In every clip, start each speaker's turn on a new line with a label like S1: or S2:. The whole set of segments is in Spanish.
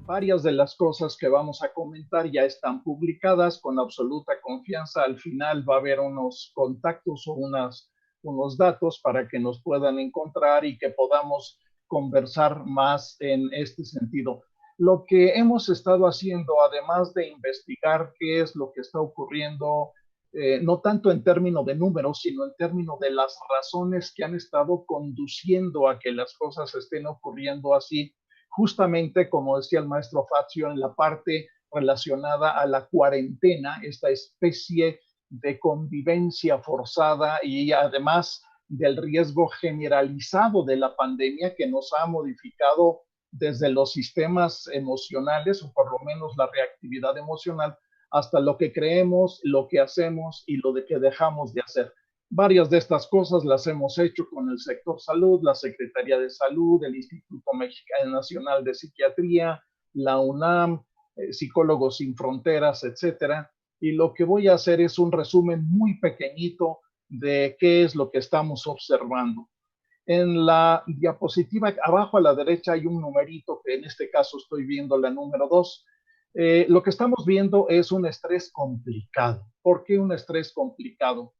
S1: Varias de las cosas que vamos a comentar ya están publicadas con absoluta confianza. Al final va a haber unos contactos o unos datos para que nos puedan encontrar y que podamos conversar más en este sentido. Lo que hemos estado haciendo, además de investigar qué es lo que está ocurriendo, no tanto en términos de números, sino en términos de las razones que han estado conduciendo a que las cosas estén ocurriendo así, justamente como decía el maestro Fazio en la parte relacionada a la cuarentena, esta especie de convivencia forzada y además del riesgo generalizado de la pandemia que nos ha modificado desde los sistemas emocionales, o por lo menos la reactividad emocional, hasta lo que creemos, lo que hacemos y lo de que dejamos de hacer. Varias de estas cosas las hemos hecho con el sector salud, la Secretaría de Salud, el Instituto Mexicano Nacional de Psiquiatría, la UNAM, Psicólogos Sin Fronteras, etcétera. Y lo que voy a hacer es un resumen muy pequeñito de qué es lo que estamos observando. En la diapositiva abajo a la derecha hay un numerito que en este caso estoy viendo la número 2. Lo que estamos viendo es un estrés complicado. ¿Por qué un estrés complicado?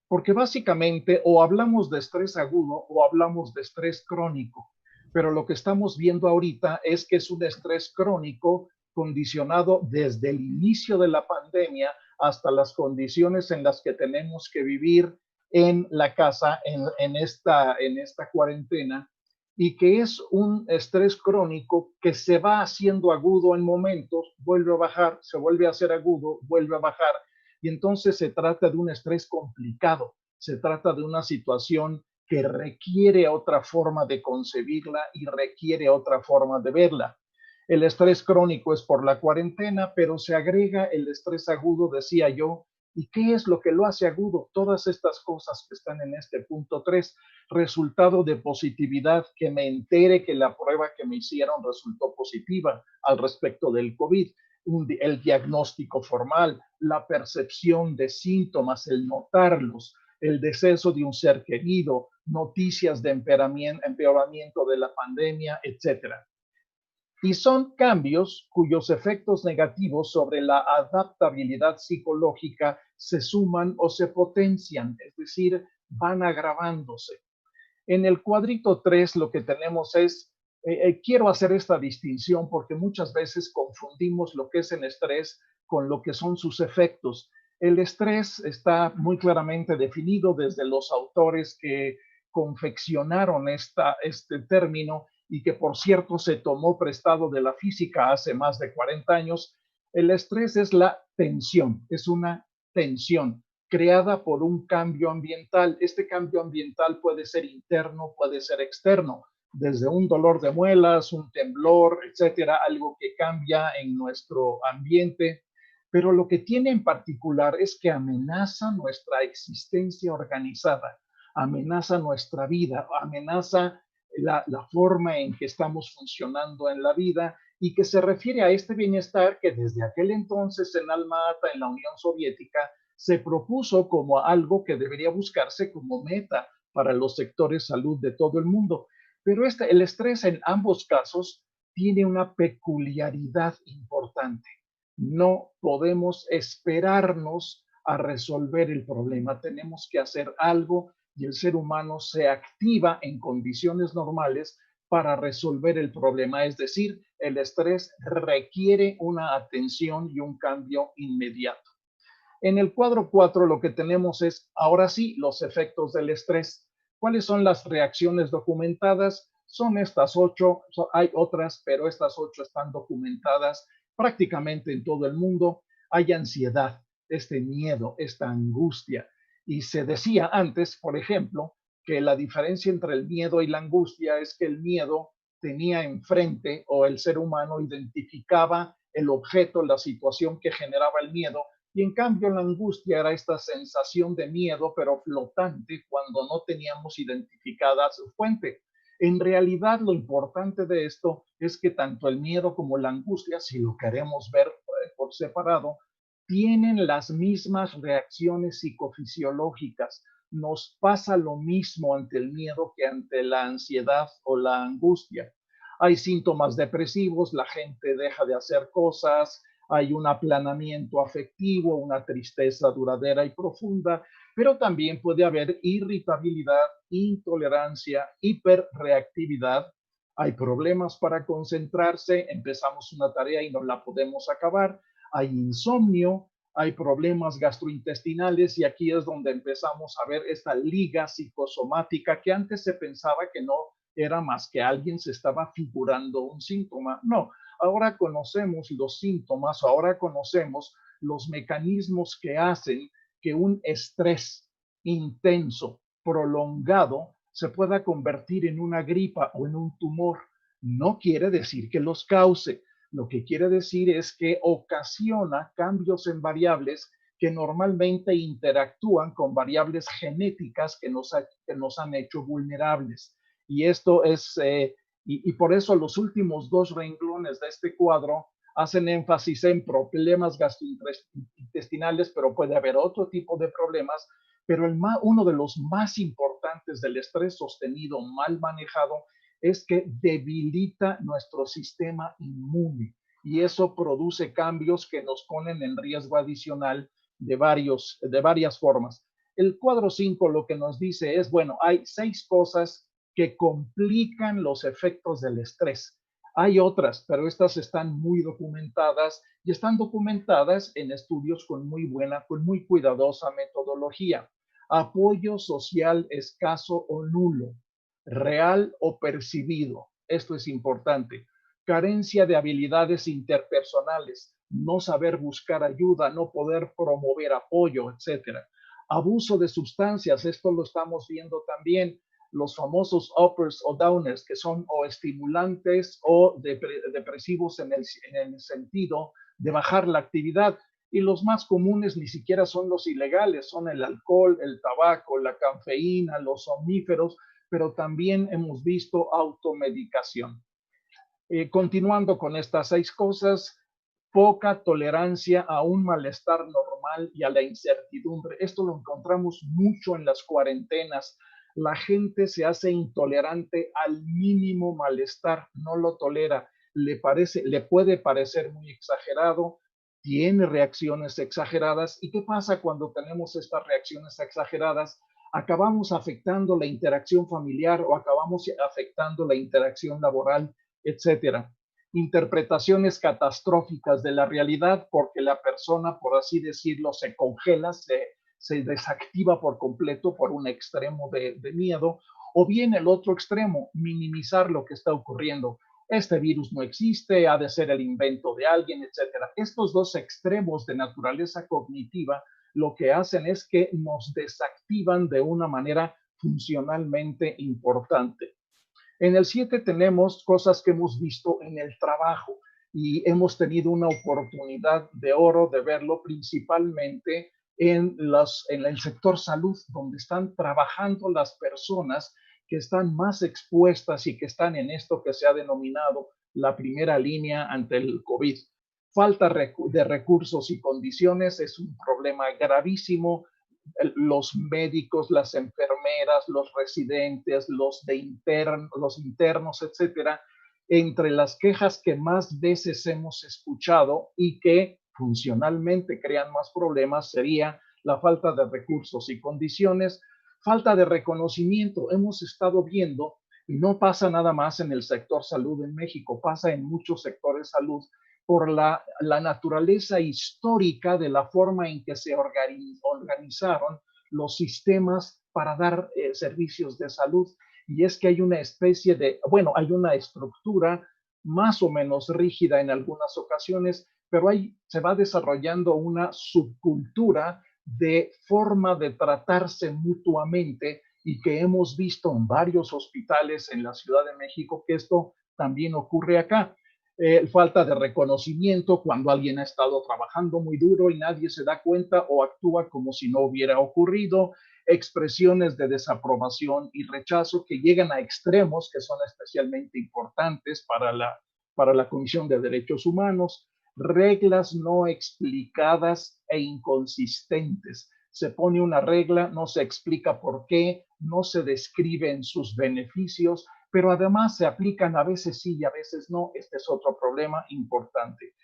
S1: Porque básicamente o hablamos de estrés agudo o hablamos de estrés crónico, pero lo que estamos viendo ahorita es que es un estrés crónico condicionado desde el inicio de la pandemia hasta las condiciones en las que tenemos que vivir en la casa en esta cuarentena, y que es un estrés crónico que se va haciendo agudo en momentos, vuelve a bajar, se vuelve a hacer agudo, vuelve a bajar, y entonces se trata de un estrés complicado, se trata de una situación que requiere otra forma de concebirla y requiere otra forma de verla. El estrés crónico es por la cuarentena, pero se agrega el estrés agudo, decía yo. ¿Y qué es lo que lo hace agudo? Todas estas cosas que están en este punto 3, resultado de positividad, que me entere que la prueba que me hicieron resultó positiva al respecto del COVID, el diagnóstico formal, la percepción de síntomas, el notarlos, el deceso de un ser querido, noticias de empeoramiento de la pandemia, etcétera. Y son cambios cuyos efectos negativos sobre la adaptabilidad psicológica se suman o se potencian, es decir, van agravándose. En el cuadrito 3 lo que tenemos es, quiero hacer esta distinción porque muchas veces confundimos lo que es el estrés con lo que son sus efectos. El estrés está muy claramente definido desde los autores que confeccionaron este término, y que por cierto se tomó prestado de la física hace más de 40 años. El estrés es la tensión, es una tensión creada por un cambio ambiental. Este cambio ambiental puede ser interno, puede ser externo, desde un dolor de muelas, un temblor, etcétera, algo que cambia en nuestro ambiente. Pero lo que tiene en particular es que amenaza nuestra existencia organizada, amenaza nuestra vida, amenaza la forma en que estamos funcionando en la vida, y que se refiere a este bienestar que desde aquel entonces en Alma Ata, en la Unión Soviética, se propuso como algo que debería buscarse como meta para los sectores salud de todo el mundo. Pero el estrés en ambos casos tiene una peculiaridad importante. No podemos esperarnos a resolver el problema, tenemos que hacer algo, y el ser humano se activa en condiciones normales para resolver el problema. Es decir, el estrés requiere una atención y un cambio inmediato. En el cuadro 4 lo que tenemos es, ahora sí, los efectos del estrés. ¿Cuáles son las reacciones documentadas? Son estas 8, hay otras, pero estas 8 están documentadas prácticamente en todo el mundo. Hay ansiedad, este miedo, esta angustia. Y se decía antes, por ejemplo, que la diferencia entre el miedo y la angustia es que el miedo tenía enfrente, o el ser humano identificaba el objeto, la situación que generaba el miedo, y en cambio la angustia era esta sensación de miedo, pero flotante, cuando no teníamos identificada su fuente. En realidad, lo importante de esto es que tanto el miedo como la angustia, si lo queremos ver por separado, tienen las mismas reacciones psicofisiológicas. Nos pasa lo mismo ante el miedo que ante la ansiedad o la angustia. Hay síntomas depresivos, la gente deja de hacer cosas, hay un aplanamiento afectivo, una tristeza duradera y profunda, pero también puede haber irritabilidad, intolerancia, hiperreactividad. Hay problemas para concentrarse, empezamos una tarea y no la podemos acabar. Hay insomnio, hay problemas gastrointestinales y aquí es donde empezamos a ver esta liga psicosomática que antes se pensaba que no era más que alguien se estaba figurando un síntoma. No, ahora conocemos los síntomas, ahora conocemos los mecanismos que hacen que un estrés intenso, prolongado, se pueda convertir en una gripa o en un tumor. No quiere decir que los cause. Lo que quiere decir es que ocasiona cambios en variables que normalmente interactúan con variables genéticas que nos han hecho vulnerables. Y esto es, y por eso los últimos dos renglones de este cuadro hacen énfasis en problemas gastrointestinales, pero puede haber otro tipo de problemas, pero uno de los más importantes del estrés sostenido mal manejado es que debilita nuestro sistema inmune y eso produce cambios que nos ponen en riesgo adicional de varias formas. El cuadro 5 lo que nos dice es, bueno, hay 6 cosas que complican los efectos del estrés. Hay otras, pero estas están muy documentadas y están documentadas en estudios con muy cuidadosa metodología. Apoyo social escaso o nulo, real o percibido. Esto es importante. Carencia de habilidades interpersonales, no saber buscar ayuda, no poder promover apoyo, etcétera. Abuso de sustancias, esto lo estamos viendo también, los famosos uppers o downers, que son o estimulantes o depresivos en el sentido de bajar la actividad. Y los más comunes ni siquiera son los ilegales, son el alcohol, el tabaco, la cafeína, los somníferos, pero también hemos visto automedicación. Continuando con estas 6 cosas, poca tolerancia a un malestar normal y a la incertidumbre. Esto lo encontramos mucho en las cuarentenas. La gente se hace intolerante al mínimo malestar, no lo tolera, le puede parecer muy exagerado, tiene reacciones exageradas. ¿Y qué pasa cuando tenemos estas reacciones exageradas? Acabamos afectando la interacción familiar o acabamos afectando la interacción laboral, etcétera. Interpretaciones catastróficas de la realidad porque la persona, por así decirlo, se congela, se desactiva por completo por un extremo de miedo, o bien el otro extremo, minimizar lo que está ocurriendo. Este virus no existe, ha de ser el invento de alguien, etcétera. Estos dos extremos de naturaleza cognitiva lo que hacen es que nos desactivan de una manera funcionalmente importante. En el 7 tenemos cosas que hemos visto en el trabajo y hemos tenido una oportunidad de oro de verlo principalmente en el sector salud, donde están trabajando las personas que están más expuestas y que están en esto que se ha denominado la primera línea ante el COVID. Falta de recursos y condiciones es un problema gravísimo. Los médicos, las enfermeras, los residentes, los internos, etcétera, entre las quejas que más veces hemos escuchado y que funcionalmente crean más problemas sería la falta de recursos y condiciones, falta de reconocimiento. Hemos estado viendo, y no pasa nada más en el sector salud en México, pasa en muchos sectores salud, por la naturaleza histórica de la forma en que se organizaron los sistemas para dar servicios de salud. Y es que hay una especie de, bueno, hay una estructura más o menos rígida en algunas ocasiones, pero ahí se va desarrollando una subcultura de forma de tratarse mutuamente y que hemos visto en varios hospitales en la Ciudad de México que esto también ocurre acá. Falta de reconocimiento cuando alguien ha estado trabajando muy duro y nadie se da cuenta o actúa como si no hubiera ocurrido, expresiones de desaprobación y rechazo que llegan a extremos que son especialmente importantes para la Comisión de Derechos Humanos, reglas no explicadas e inconsistentes. Se pone una regla, no se explica por qué, no se describen sus beneficios, pero además se aplican a veces sí y a veces no. Este es otro problema importante.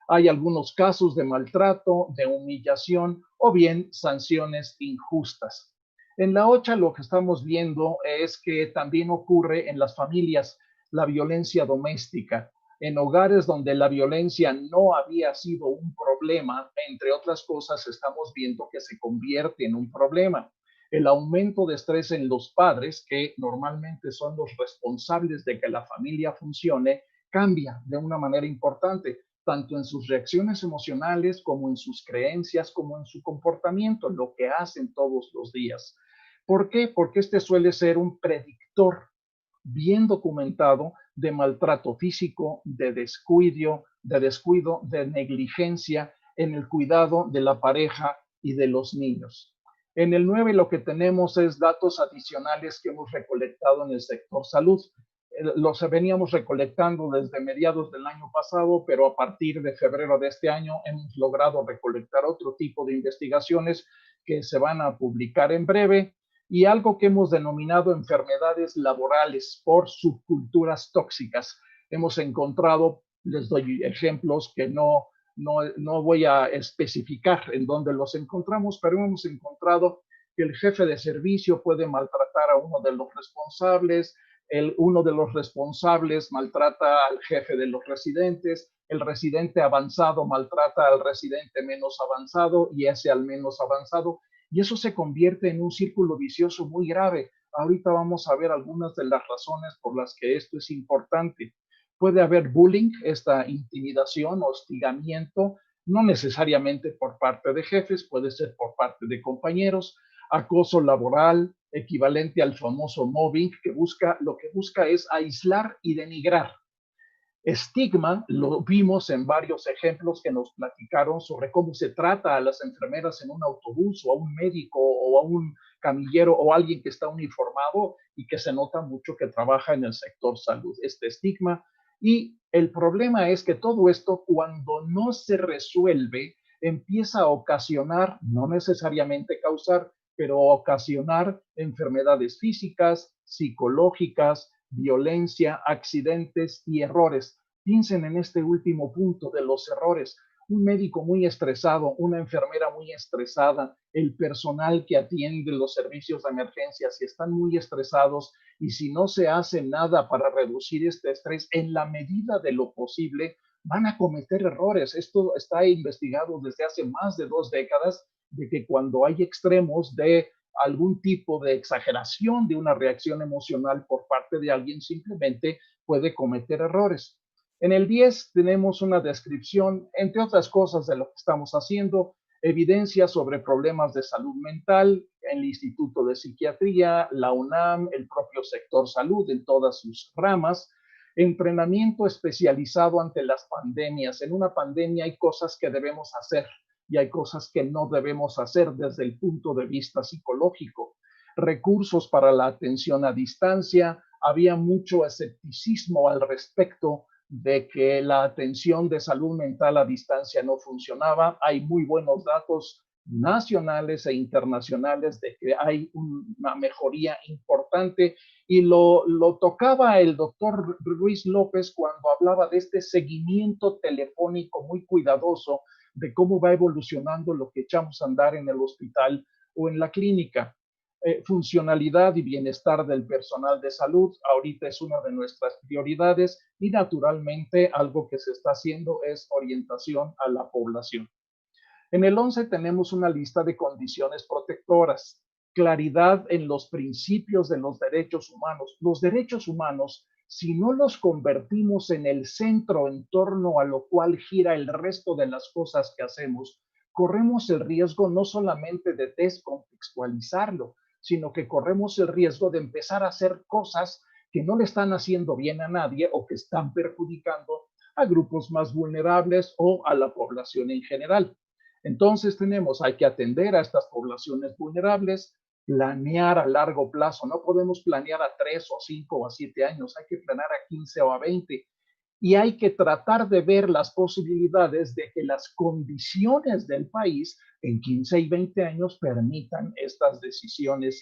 S1: Hay algunos casos de maltrato, de humillación o bien sanciones injustas. En la OCHA lo que estamos viendo es que también ocurre en las familias la violencia doméstica, en hogares donde la violencia no había sido un problema, entre otras cosas, estamos viendo que se convierte en un problema. El aumento de estrés en los padres, que normalmente son los responsables de que la familia funcione, cambia de una manera importante, tanto en sus reacciones emocionales como en sus creencias, como en su comportamiento, lo que hacen todos los días. ¿Por qué? Porque este suele ser un predictor bien documentado de maltrato físico, de descuido, de negligencia en el cuidado de la pareja y de los niños. En el 9 lo que tenemos es datos adicionales que hemos recolectado en el sector salud. Los veníamos recolectando desde mediados del año pasado, pero a partir de febrero de este año hemos logrado recolectar otro tipo de investigaciones que se van a publicar en breve y algo que hemos denominado enfermedades laborales por subculturas tóxicas. Hemos encontrado, les doy ejemplos que no voy a especificar en dónde los encontramos, pero hemos encontrado que el jefe de servicio puede maltratar a uno de los responsables, uno de los responsables maltrata al jefe de los residentes, el residente avanzado maltrata al residente menos avanzado y ese al menos avanzado, y eso se convierte en un círculo vicioso muy grave. Ahorita vamos a ver algunas de las razones por las que esto es importante. Puede haber bullying, esta intimidación, hostigamiento, no necesariamente por parte de jefes, puede ser por parte de compañeros, acoso laboral, equivalente al famoso mobbing, lo que busca es aislar y denigrar. Estigma, lo vimos en varios ejemplos que nos platicaron sobre cómo se trata a las enfermeras en un autobús o a un médico o a un camillero o a alguien que está uniformado y que se nota mucho que trabaja en el sector salud. Este estigma. Y el problema es que todo esto, cuando no se resuelve, empieza a ocasionar, no necesariamente causar, pero ocasionar enfermedades físicas, psicológicas, violencia, accidentes y errores. Piensen en este último punto de los errores. Un médico muy estresado, una enfermera muy estresada, el personal que atiende los servicios de emergencia, si están muy estresados y si no se hace nada para reducir este estrés en la medida de lo posible, van a cometer errores. Esto está investigado desde hace más de 2 décadas, de que cuando hay extremos de algún tipo de exageración de una reacción emocional por parte de alguien, simplemente puede cometer errores. En el 10 tenemos una descripción, entre otras cosas, de lo que estamos haciendo, evidencia sobre problemas de salud mental, el Instituto de Psiquiatría, la UNAM, el propio sector salud en todas sus ramas, entrenamiento especializado ante las pandemias. En una pandemia hay cosas que debemos hacer y hay cosas que no debemos hacer desde el punto de vista psicológico. Recursos para la atención a distancia, había mucho escepticismo al respecto de que la atención de salud mental a distancia no funcionaba. Hay muy buenos datos nacionales e internacionales de que hay una mejoría importante y lo tocaba el doctor Ruiz López cuando hablaba de este seguimiento telefónico muy cuidadoso de cómo va evolucionando lo que echamos a andar en el hospital o en la clínica. Funcionalidad y bienestar del personal de salud ahorita es una de nuestras prioridades y naturalmente algo que se está haciendo es orientación a la población. En el 11 tenemos una lista de condiciones protectoras, claridad en los principios de los derechos humanos. Los derechos humanos, si no los convertimos en el centro en torno a lo cual gira el resto de las cosas que hacemos, corremos el riesgo no solamente de descontextualizarlo, sino que corremos el riesgo de empezar a hacer cosas que no le están haciendo bien a nadie o que están perjudicando a grupos más vulnerables o a la población en general. Entonces hay que atender a estas poblaciones vulnerables, planear a largo plazo. No podemos planear a 3 o 5 o a 7 años, hay que planear a 15 o a 20. Y hay que tratar de ver las posibilidades de que las condiciones del país en 15 y 20 años permitan estas decisiones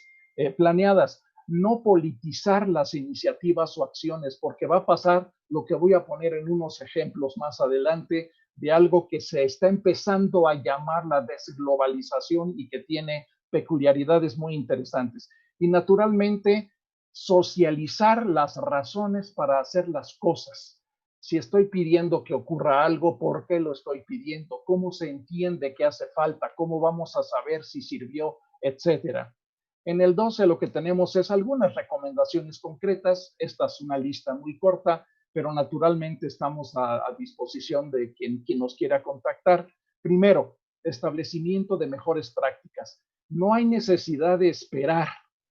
S1: planeadas. no politizar las iniciativas o acciones, porque va a pasar lo que voy a poner en unos ejemplos más adelante de algo que se está empezando a llamar la desglobalización y que tiene peculiaridades muy interesantes. Y naturalmente, socializar las razones para hacer las cosas. Si estoy pidiendo que ocurra algo, ¿por qué lo estoy pidiendo? ¿Cómo se entiende que hace falta? ¿Cómo vamos a saber si sirvió? Etcétera. En el 12 lo que tenemos es algunas recomendaciones concretas. Esta es una lista muy corta, pero naturalmente estamos a disposición de quien nos quiera contactar. Primero, establecimiento de mejores prácticas. No hay necesidad de esperar,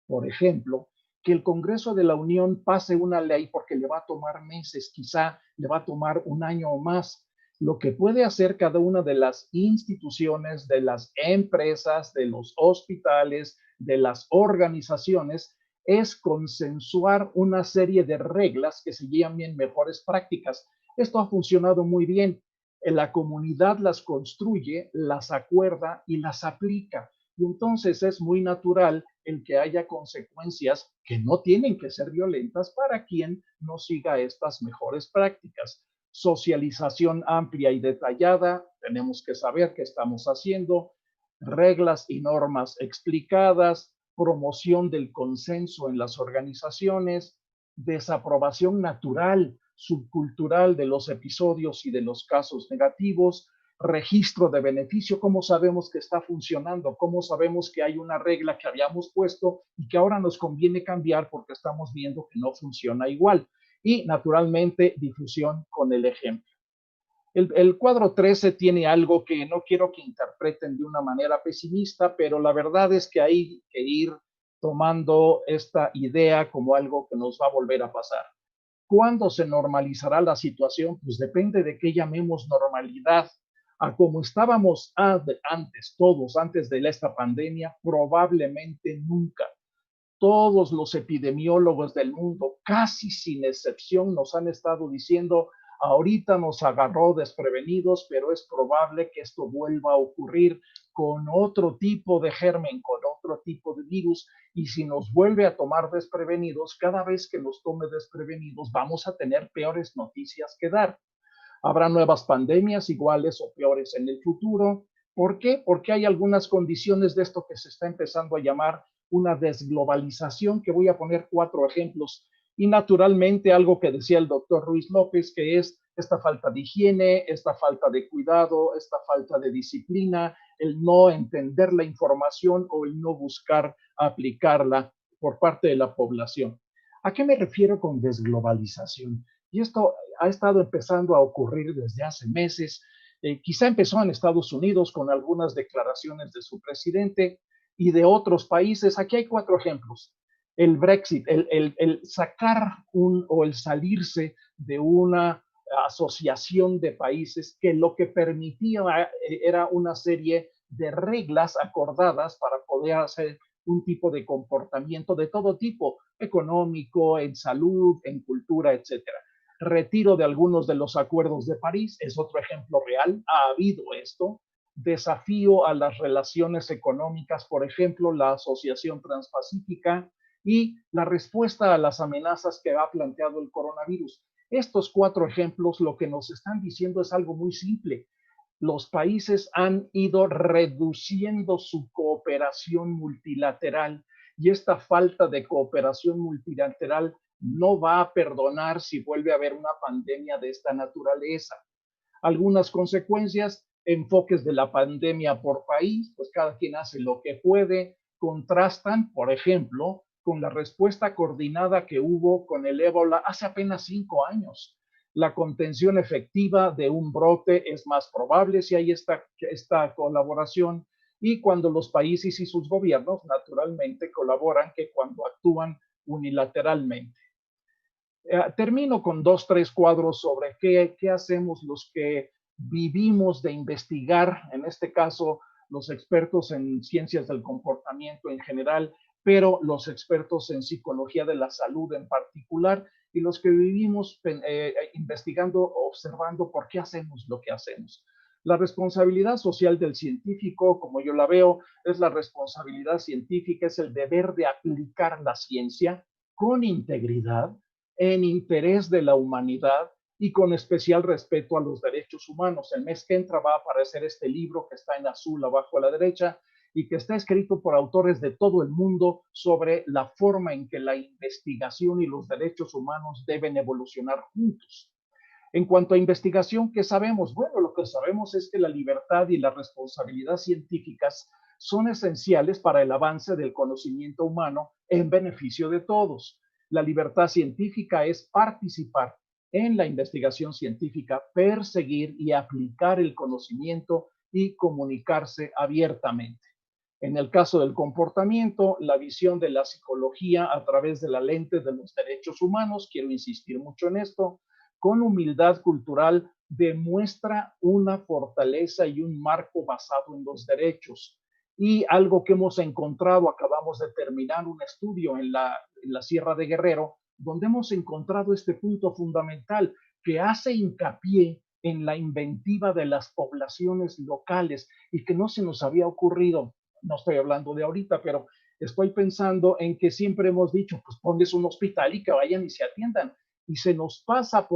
S1: por ejemplo, que el Congreso de la Unión pase una ley porque le va a tomar meses, quizá le va a tomar un año o más. Lo que puede hacer cada una de las instituciones, de las empresas, de los hospitales, de las organizaciones, es consensuar una serie de reglas que se llaman mejores prácticas. Esto ha funcionado muy bien. La comunidad las construye, las acuerda y las aplica. Y entonces es muy natural el que haya consecuencias que no tienen que ser violentas para quien no siga estas mejores prácticas. Socialización amplia y detallada, tenemos que saber qué estamos haciendo, reglas y normas explicadas, promoción del consenso en las organizaciones, desaprobación natural, subcultural de los episodios y de los casos negativos, registro de beneficio, cómo sabemos que está funcionando, cómo sabemos que hay una regla que habíamos puesto y que ahora nos conviene cambiar porque estamos viendo que no funciona igual. Y naturalmente difusión con el ejemplo. El cuadro 13 tiene algo que no quiero que interpreten de una manera pesimista, pero la verdad es que hay que ir tomando esta idea como algo que nos va a volver a pasar. ¿Cuándo se normalizará la situación? Pues depende de qué llamemos normalidad. A como estábamos antes, todos antes de esta pandemia, probablemente nunca. Todos los epidemiólogos del mundo, casi sin excepción, nos han estado diciendo, ahorita nos agarró desprevenidos, pero es probable que esto vuelva a ocurrir con otro tipo de germen, con otro tipo de virus, y si nos vuelve a tomar desprevenidos, cada vez que nos tome desprevenidos, vamos a tener peores noticias que dar. Habrá nuevas pandemias iguales o peores en el futuro. ¿Por qué? Porque hay algunas condiciones de esto que se está empezando a llamar una desglobalización, que voy a poner 4 ejemplos. Y naturalmente algo que decía el doctor Ruiz López, que es esta falta de higiene, esta falta de cuidado, esta falta de disciplina, el no entender la información o el no buscar aplicarla por parte de la población. ¿A qué me refiero con desglobalización? Y esto ha estado empezando a ocurrir desde hace meses. Quizá empezó en Estados Unidos con algunas declaraciones de su presidente y de otros países. Aquí hay 4 ejemplos. El Brexit, el sacar o el salirse de una asociación de países que lo que permitía era una serie de reglas acordadas para poder hacer un tipo de comportamiento de todo tipo, económico, en salud, en cultura, etcétera. Retiro de algunos de los acuerdos de París es otro ejemplo real. Ha habido esto. Desafío a las relaciones económicas, por ejemplo, la Asociación Transpacífica y la respuesta a las amenazas que ha planteado el coronavirus. Estos 4 ejemplos lo que nos están diciendo es algo muy simple. Los países han ido reduciendo su cooperación multilateral y esta falta de cooperación multilateral no va a perdonar si vuelve a haber una pandemia de esta naturaleza. Algunas consecuencias, enfoques de la pandemia por país, pues cada quien hace lo que puede, contrastan, por ejemplo, con la respuesta coordinada que hubo con el ébola hace apenas 5 años. La contención efectiva de un brote es más probable si hay esta colaboración y cuando los países y sus gobiernos naturalmente colaboran que cuando actúan unilateralmente. Termino con 2, 3 cuadros sobre qué hacemos los que vivimos de investigar, en este caso los expertos en ciencias del comportamiento en general, pero los expertos en psicología de la salud en particular, y los que vivimos investigando, observando por qué hacemos lo que hacemos. La responsabilidad social del científico, como yo la veo, es la responsabilidad científica, es el deber de aplicar la ciencia con integridad, en interés de la humanidad y con especial respeto a los derechos humanos. El mes que entra va a aparecer este libro que está en azul abajo a la derecha y que está escrito por autores de todo el mundo sobre la forma en que la investigación y los derechos humanos deben evolucionar juntos. En cuanto a investigación, ¿qué sabemos? Bueno, lo que sabemos es que la libertad y la responsabilidad científicas son esenciales para el avance del conocimiento humano en beneficio de todos. La libertad científica es participar en la investigación científica, perseguir y aplicar el conocimiento y comunicarse abiertamente. En el caso del comportamiento, la visión de la psicología a través de la lente de los derechos humanos, quiero insistir mucho en esto, con humildad cultural demuestra una fortaleza y un marco basado en los derechos. Y algo que hemos encontrado, acabamos de terminar un estudio en la Sierra de Guerrero, donde hemos encontrado este punto fundamental que hace hincapié en la inventiva de las poblaciones locales y que no se nos había ocurrido. No estoy hablando de ahorita, pero estoy pensando en que siempre hemos dicho, pues pones un hospital y que vayan y se atiendan. Y se nos pasa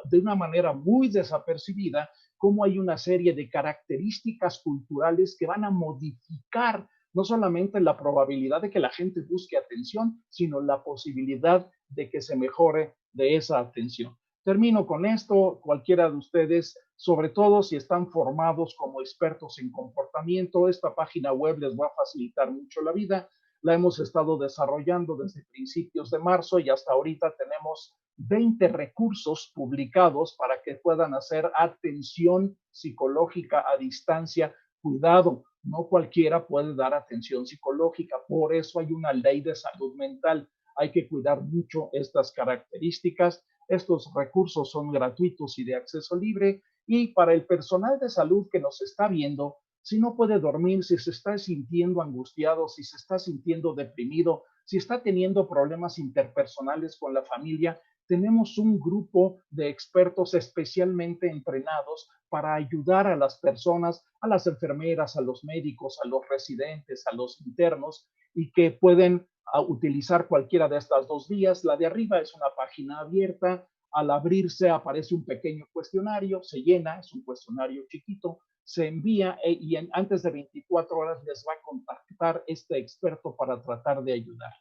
S1: de una manera muy desapercibida cómo hay una serie de características culturales que van a modificar no solamente la probabilidad de que la gente busque atención, sino la posibilidad de que se mejore de esa atención. Termino con esto. Cualquiera de ustedes, sobre todo si están formados como expertos en comportamiento, esta página web les va a facilitar mucho la vida. La hemos estado desarrollando desde principios de marzo y hasta ahorita tenemos 20 recursos publicados para que puedan hacer atención psicológica a distancia. Cuidado, no cualquiera puede dar atención psicológica, por eso hay una ley de salud mental. Hay que cuidar mucho estas características. Estos recursos son gratuitos y de acceso libre. Y para el personal de salud que nos está viendo, si no puede dormir, si se está sintiendo angustiado, si se está sintiendo deprimido, si está teniendo problemas interpersonales con la familia, tenemos un grupo de expertos especialmente entrenados para ayudar a las personas, a las enfermeras, a los médicos, a los residentes, a los internos, y que pueden utilizar cualquiera de estas dos vías. La de arriba es una página abierta. Al abrirse aparece un pequeño cuestionario, se llena, es un cuestionario chiquito, se envía y antes de 24 horas les va a contactar este experto para tratar de ayudar.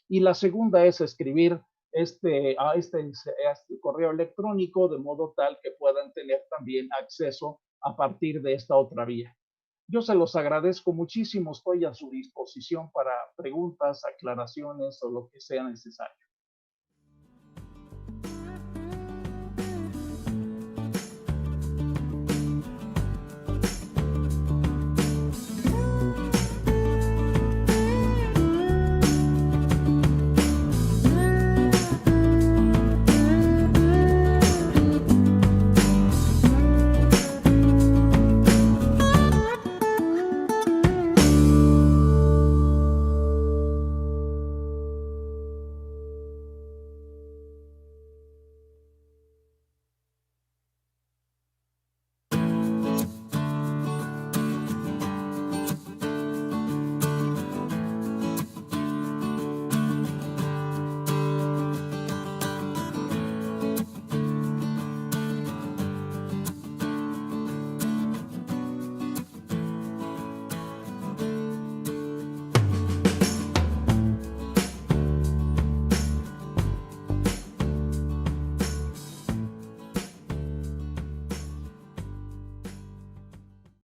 S1: Y la segunda es escribir este correo electrónico de modo tal que puedan tener también acceso a partir de esta otra vía. Yo se los agradezco muchísimo, estoy a su disposición para preguntas, aclaraciones o lo que sea necesario.